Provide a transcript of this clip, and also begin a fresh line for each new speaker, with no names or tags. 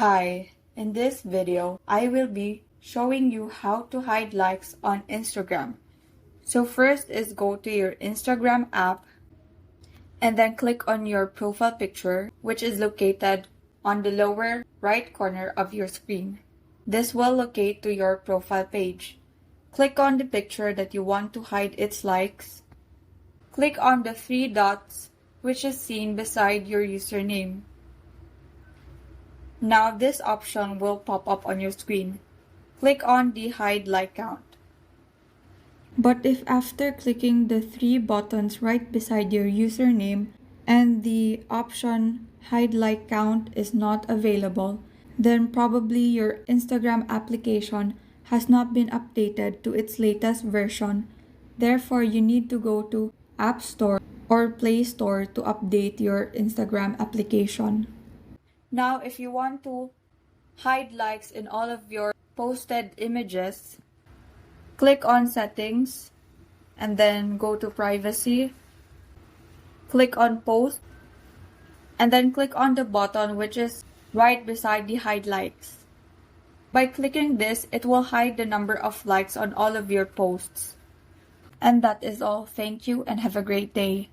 Hi, in this video, I will be showing you how to hide likes on Instagram. So first is go to your Instagram app and then click on your profile picture, which is located on the lower right corner of your screen. This will locate to your profile page. Click on the picture that you want to hide its likes. Click on the three dots which is seen beside your username. Now this option will pop up on your screen. Click on the Hide Like Count. But if after clicking the three buttons right beside your username and the option Hide Like Count is not available, then probably your Instagram application has not been updated to its latest version. Therefore, you need to go to App Store or Play Store to update your Instagram application. Now, if you want to hide likes in all of your posted images, click on Settings and then go to Privacy. Click on Post and then click on the button which is right beside the Hide Likes. By clicking this, it will hide the number of likes on all of your posts. And that is all. Thank you and have a great day.